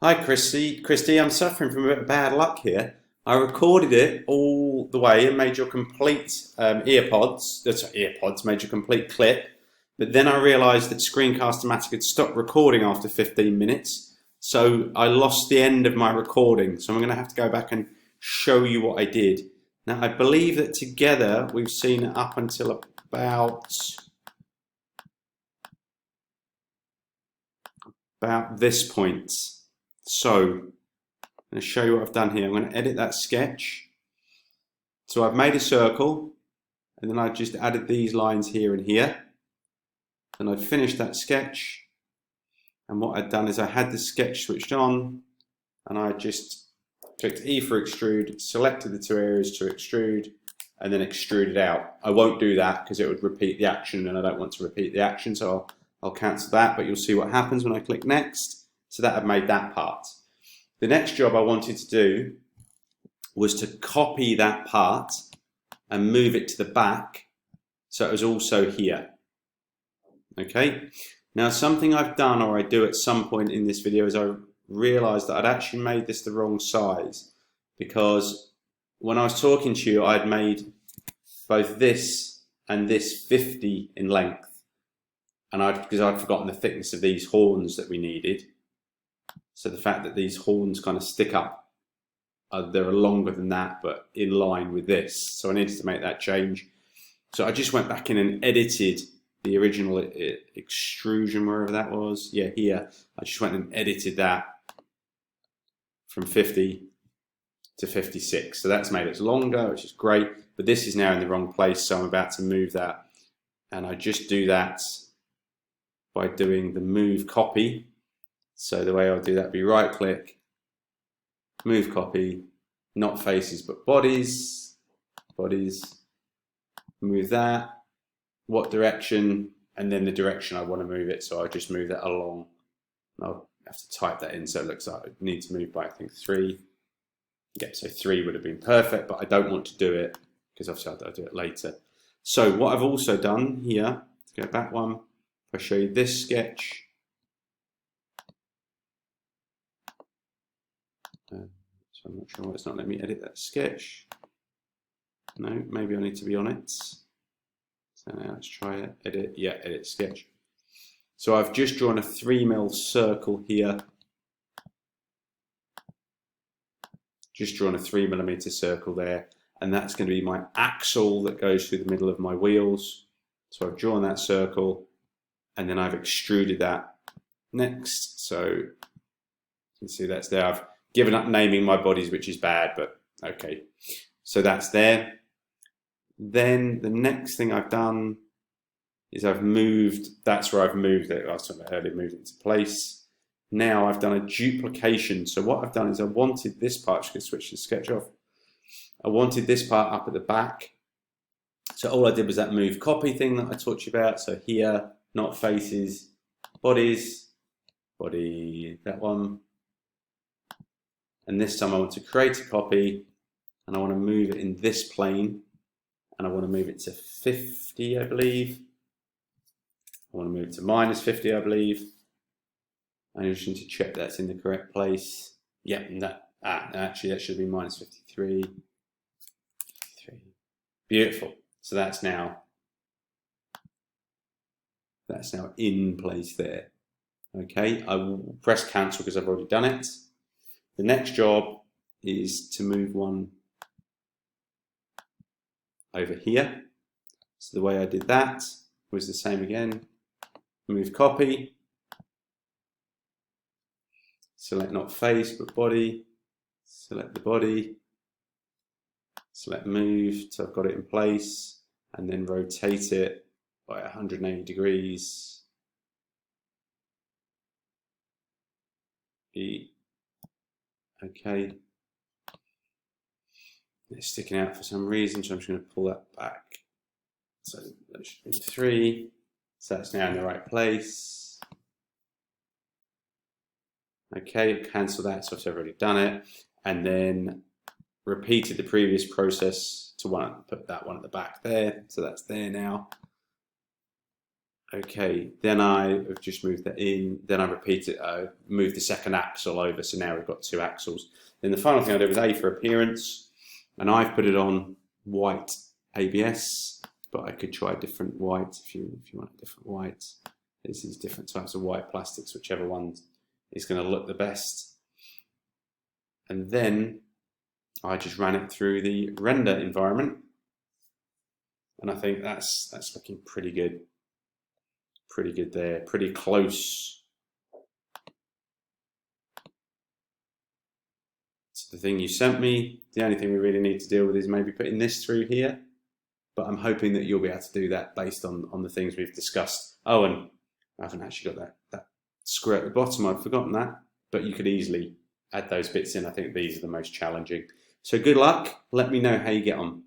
Hi, Christy. Christy, I'm suffering from a bit of bad luck here. I recorded it all the way and made your complete made your complete clip. But then I realised that Screencast-O-Matic had stopped recording after 15 minutes. So I lost the end of my recording. So I'm going to have to go back and show you what I did. Now, I believe that together we've seen it up until about this point. So I'm going to show you what I've done here. I'm going to edit that sketch. So I've made a circle and then I've just added these lines here and here. Then I've finished that sketch, and what I'd done is I had the sketch switched on and I just clicked E for extrude, selected the two areas to extrude, and then extruded out. I won't do that because it would repeat the action and I don't want to repeat the action, so I'll cancel that, but you'll see what happens when I click next. So that I've made that part. The next job I wanted to do was to copy that part and move it to the back so it was also here. Okay, now something I've done, or I do at some point in this video, is I realized that I'd actually made this the wrong size, because when I was talking to you I'd made both this and this 50 in length, and because I'd forgotten the thickness of these horns that we needed. So the fact that these horns kind of stick up, they're longer than that, but in line with this. So I needed to make that change. So I just went back in and edited the original extrusion, wherever that was. Yeah, here. I just went and edited that from 50 to 56. So that's made it longer, which is great. But this is now in the wrong place, so I'm about to move that. And I just do that by doing the move copy. So the way I'll do that would be right click, move copy, not faces but bodies, move that, what direction, and then the direction I want to move it. So I'll just move that along. And I'll have to type that in, so it looks like I need to move by, I think, 3. Yeah, so 3 would have been perfect, but I don't want to do it because obviously I'll do it later. So what I've also done here, let's go back one, I'll show you this sketch. So I'm not sure why it's not letting me edit that sketch. No, maybe I need to be on it. So now let's try it. Edit, yeah, edit sketch. So I've just drawn a 3mm circle here. Just drawn a 3mm circle there, and that's going to be my axle that goes through the middle of my wheels. So I've drawn that circle, and then I've extruded that next. So you can see that's there. I've given up naming my bodies, which is bad, but okay. So that's there. Then the next thing I've done is I've moved, that's where I've moved it. I was talking about earlier, moved it into place. Now I've done a duplication. So what I've done is I wanted this part, just going to switch the sketch off. I wanted this part up at the back. So all I did was that move copy thing that I taught you about. So here, not faces, bodies, body, that one. And this time I want to create a copy and I want to move it in this plane, and I want to move it to 50, I believe. I want to move it to -50, I believe. I just need to check that's in the correct place. Yeah, actually that should be -53. Beautiful. So that's now in place there. Okay, I will press cancel because I've already done it. The next job is to move one over here. So the way I did that was the same again. Move copy, select not face but body, select the body, select move, so I've got it in place, and then rotate it by 180 degrees. Okay. It's sticking out for some reason, so I'm just going to pull that back. So that should be 3. So that's now in the right place. Okay, cancel that, so I've already done it. And then repeated the previous process to put that one at the back there. So that's there now. Okay, then I have just moved that in, then I repeat it, move the second axle over, so now we've got 2 axles. Then the final thing I did was A for appearance, and I've put it on white ABS, but I could try different white if you want a different white. There's these different types of white plastics, whichever one is going to look the best. And then I just ran it through the render environment, and I think that's looking pretty good. Pretty good there, pretty close to the thing you sent me. The only thing we really need to deal with is maybe putting this through here, but I'm hoping that you'll be able to do that based on the things we've discussed. Oh, and I haven't actually got that square at the bottom, I'd forgotten that, but you could easily add those bits in. I think these are the most challenging. So good luck, let me know how you get on.